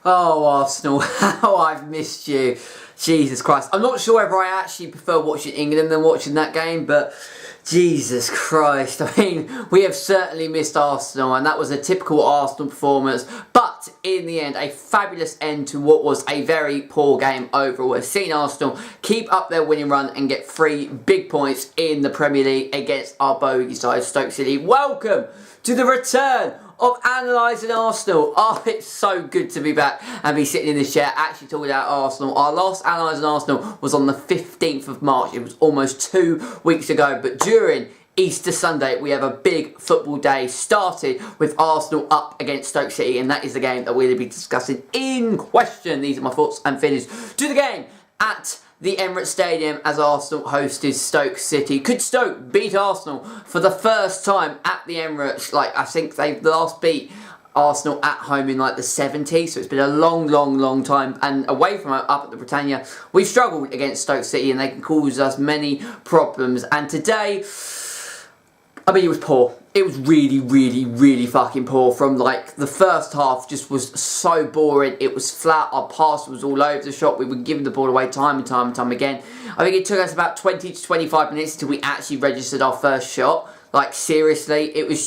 Oh, Arsenal, how I've missed you. Jesus Christ. I'm not sure whether I actually prefer watching England than watching that game, but Jesus Christ. I mean, we have certainly missed Arsenal, and that was a typical Arsenal performance. But in the end, a fabulous end to what was a very poor game overall. We've seen Arsenal keep up their winning run and get 3 big points in the Premier League against our bogey side, Stoke City. Welcome to the return of analysing Arsenal. Oh, it's so good to be back and be sitting in this chair actually talking about Arsenal. Our last analysing Arsenal was on the 15th of March. It was almost 2 weeks ago, but during Easter Sunday, we have a big football day started with Arsenal up against Stoke City, and that is the game that we'll be discussing in question. These are my thoughts and feelings to the game at the Emirates Stadium as Arsenal hosted Stoke City. Could Stoke beat Arsenal for the first time at the Emirates? Like, I think they last beat Arsenal at home in like the 70s, so it's been a long time. And away from up at the Britannia, we've struggled against Stoke City and they can cause us many problems. And today, I mean, it was poor. It was really fucking poor. From like the first half just was so boring. It was flat. Our pass was all over the shop. We were giving the ball away time and time again. I think it took us about 20 to 25 minutes until we actually registered our first shot. Like, seriously, it was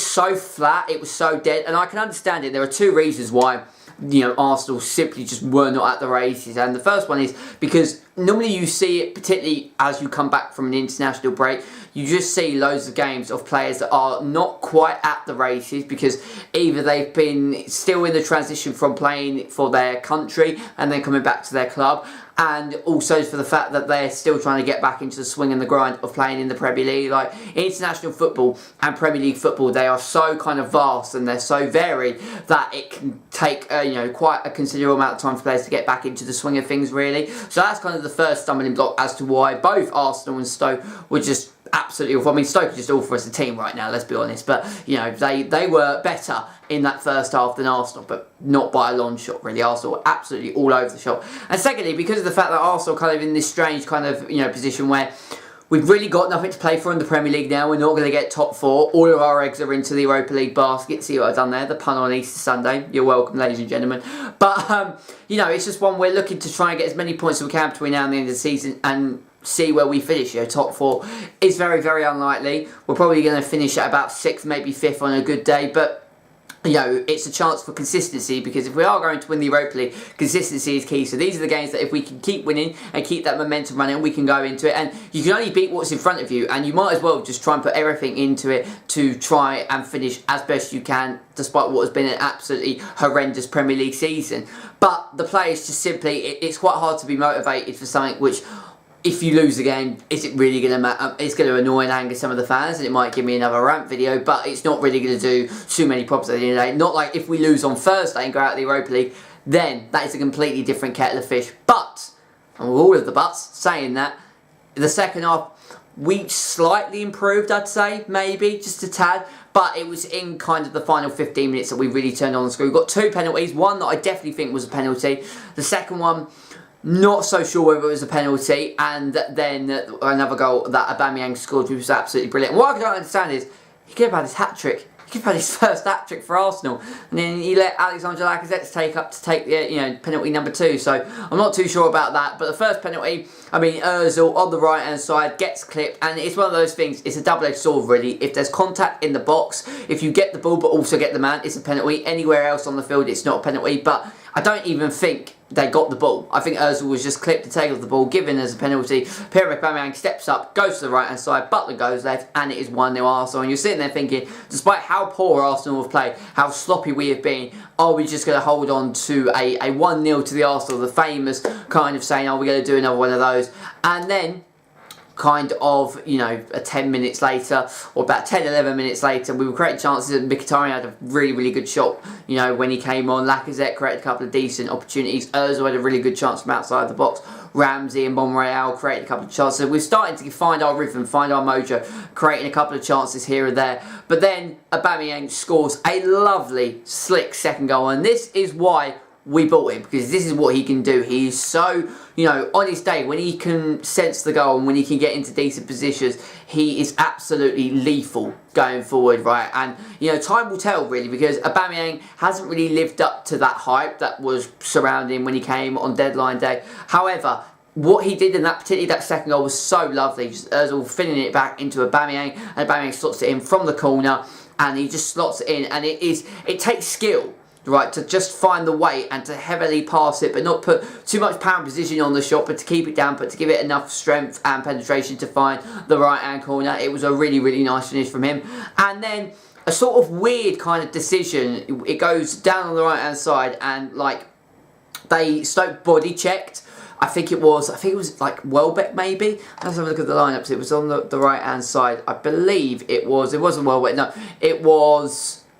so flat. It was so dead. And I can understand it. There are 2 reasons why, you know, Arsenal simply just were not at the races. And the first one is because normally you see it, particularly as you come back from an international break, you just see loads of games of players that are not quite at the races because either they've been still in the transition from playing for their country and then coming back to their club, and also for the fact that they're still trying to get back into the swing and the grind of playing in the Premier League. Like, international football and Premier League football, they are so kind of vast and they're so varied that it can take quite a considerable amount of time for players to get back into the swing of things, really. So that's kind of the first stumbling block as to why both Arsenal and Stoke were just absolutely awful. I mean, Stoke are just awful as a team right now, let's be honest. But, you know, they were better in that first half than Arsenal, but not by a long shot, really. Arsenal were absolutely all over the shop. And secondly, because of the fact that Arsenal kind of in this strange kind of, position where we've really got nothing to play for in the Premier League now. We're not going to get top 4. All of our eggs are into the Europa League basket. See what I've done there? The pun on Easter Sunday. You're welcome, ladies and gentlemen. But, it's just one we're looking to try and get as many points as we can between now and the end of the season and see where we finish. Top 4 is very unlikely. We're probably going to finish at about 6th, maybe 5th on a good day. But it's a chance for consistency, because if we are going to win the Europa League, consistency is key. So these are the games that if we can keep winning and keep that momentum running, we can go into it. And you can only beat what's in front of you, and you might as well just try and put everything into it to try and finish as best you can, despite what has been an absolutely horrendous Premier League season. But the players just simply, it's quite hard to be motivated for something which, if you lose the game, is it really going to matter? It's going to annoy and anger some of the fans, and it might give me another rant video, but it's not really going to do too many problems at the end of the day. Not like if we lose on Thursday and go out of the Europa League, then that is a completely different kettle of fish. But, and with all of the buts, saying that, the second half, we slightly improved, I'd say, maybe, just a tad. But it was in kind of the final 15 minutes that we really turned on the screw. We got 2 penalties, one that I definitely think was a penalty. The second one, not so sure whether it was a penalty, and then another goal that Aubameyang scored, which was absolutely brilliant. What I don't understand is, he could have had his hat-trick. He could have had his first hat-trick for Arsenal, and then he let Alexander Lacazette take the penalty number 2. So I'm not too sure about that. But the first penalty, I mean, Ozil on the right-hand side gets clipped, and it's one of those things. It's a double-edged sword, really. If there's contact in the box, if you get the ball but also get the man, it's a penalty. Anywhere else on the field, it's not a penalty. But I don't even think they got the ball. I think Ozil was just clipped to take off the ball, given as a penalty. Pierre-Emerick Aubameyang steps up, goes to the right-hand side, Butler goes left, and it is 1-0 Arsenal. And you're sitting there thinking, despite how poor Arsenal have played, how sloppy we have been, are we just going to hold on to a 1-0 to the Arsenal? The famous kind of saying, are we going to do another one of those? And then, kind of, 10 minutes later, or about 10, 11 minutes later, we were creating chances, and Mkhitaryan had a really good shot, when he came on. Lacazette created a couple of decent opportunities. Ozil had a really good chance from outside the box. Ramsey and Monreal created a couple of chances. So we're starting to find our rhythm, find our mojo, creating a couple of chances here and there. But then Aubameyang scores a lovely, slick second goal, and this is why we bought him because this is what he can do. He is so, you know, on his day, when he can sense the goal and when he can get into decent positions, he is absolutely lethal going forward, right? And, you know, time will tell, really, because Aubameyang hasn't really lived up to that hype that was surrounding him when he came on deadline day. However, what he did in that, particularly that second goal, was so lovely. Just Ozil filling it back into Aubameyang, and Aubameyang slots it in from the corner, and he just slots it in, and it takes skill, right, to just find the way and to heavily pass it, but not put too much power and precision on the shot, but to keep it down, but to give it enough strength and penetration to find the right hand corner. It was a really, really nice finish from him. And then a sort of weird kind of decision. It goes down on the right hand side, and like Stoke body checked. I think it was like Welbeck maybe. Let's have a look at the lineups. It was on the right hand side. I believe it wasn't Welbeck. No,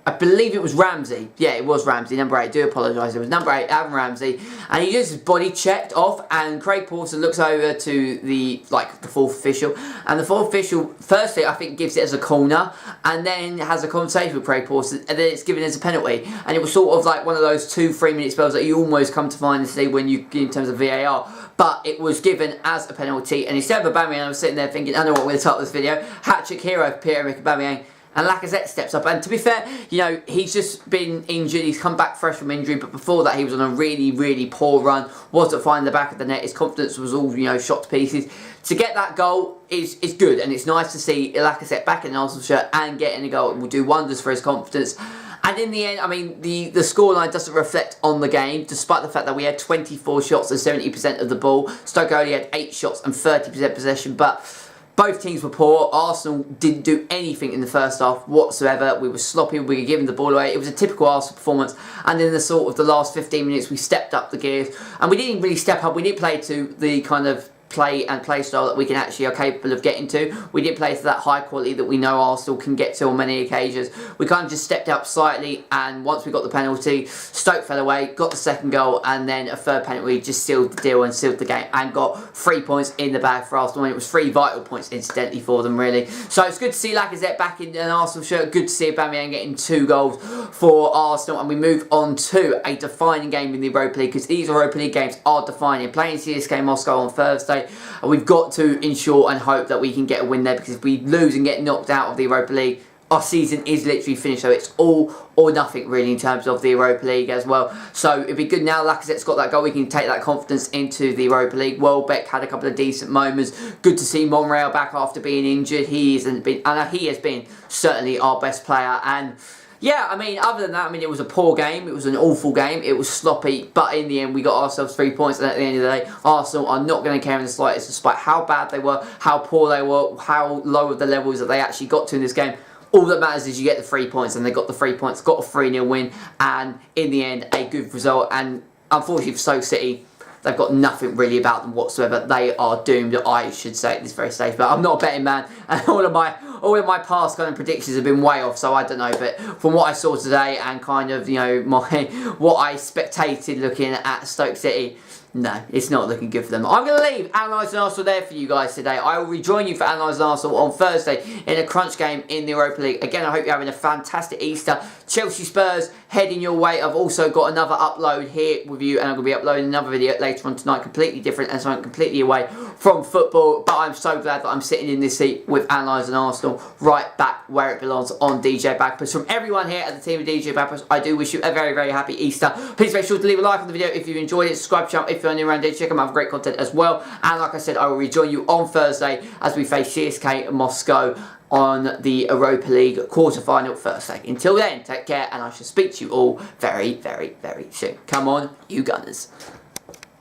I believe it was Ramsey. Yeah, it was Ramsey, number 8. I do apologise. It was number 8, Aaron Ramsey. And he gets his body checked off, and Craig Pawson looks over to the fourth official. And the fourth official, firstly, I think gives it as a corner, and then has a conversation with Craig Pawson, and then it's given as a penalty. And it was sort of like one of those 2-3 minute spells that you almost come to find and see when you, in terms of VAR. But it was given as a penalty. And instead of Aubameyang, I was sitting there thinking, I know what we're going to start this video. Hat-trick hero, Pierre-Emerick Aubameyang. And Lacazette steps up, and to be fair, you know, he's just been injured, he's come back fresh from injury, but before that he was on a really, really poor run, wasn't finding the back of the net, his confidence was all, you know, shot to pieces. To get that goal is good, and it's nice to see Lacazette back in an Arsenal shirt and getting a goal. It will do wonders for his confidence. And in the end, I mean, the scoreline doesn't reflect on the game, despite the fact that we had 24 shots and 70% of the ball. Stoke only had 8 shots and 30% possession, but both teams were poor. Arsenal didn't do anything in the first half whatsoever. We were sloppy, we were giving the ball away. It was a typical Arsenal performance. And in the sort of the last 15 minutes, we stepped up the gears. And we didn't really step up. We didn't play to the kind of play style that we can actually are capable of getting to. We didn't play to that high quality that we know Arsenal can get to on many occasions. We kind of just stepped up slightly, and once we got the penalty, Stoke fell away, got the second goal, and then a third penalty just sealed the deal and sealed the game, and got 3 points in the bag for Arsenal. And it was 3 vital points incidentally for them, really. So it's good to see Lacazette back in an Arsenal shirt, good to see Aubameyang getting 2 goals for Arsenal, and we move on to a defining game in the Europa League, because these Europa League games are defining. Playing CSK Moscow on Thursday, and we've got to ensure and hope that we can get a win there, because if we lose and get knocked out of the Europa League, our season is literally finished. So it's all or nothing really in terms of the Europa League as well. So it'd be good now Lacazette's got that goal, we can take that confidence into the Europa League. Welbeck had a couple of decent moments. Good to see Monreal back after being injured. He has been certainly our best player. And yeah, I mean, other than that, I mean, it was a poor game. It was an awful game. It was sloppy. But in the end, we got ourselves 3 points. And at the end of the day, Arsenal are not going to care in the slightest, despite how bad they were, how poor they were, how low of the levels that they actually got to in this game. All that matters is you get the 3 points, and they got the 3 points, got a 3-0 win, and in the end, a good result. And unfortunately for Stoke City, they've got nothing really about them whatsoever. They are doomed, I should say, at this very stage. But I'm not a betting man, and all of my past kind of predictions have been way off, so I don't know. But from what I saw today and kind of, you know, what I spectated looking at Stoke City, no, it's not looking good for them. I'm going to leave Analysing Arsenal there for you guys today. I will rejoin you for Analysing Arsenal on Thursday in a crunch game in the Europa League. Again, I hope you're having a fantastic Easter. Chelsea Spurs heading your way. I've also got another upload here with you, and I'm going to be uploading another video later on tonight, completely different and something completely away from football. But I'm so glad that I'm sitting in this seat with Analysing Arsenal, right back where it belongs on DJ Bagpuss. From everyone here at the team of DJ Bagpuss, I do wish you a very, very happy Easter. Please make sure to leave a like on the video if you've enjoyed it. Subscribe to the channel if you're new around here. Check out my other great content as well. And like I said, I will rejoin you on Thursday as we face CSK Moscow on the Europa League quarter-final Thursday. Until then, take care, and I shall speak to you all very, very, very soon. Come on, you Gunners.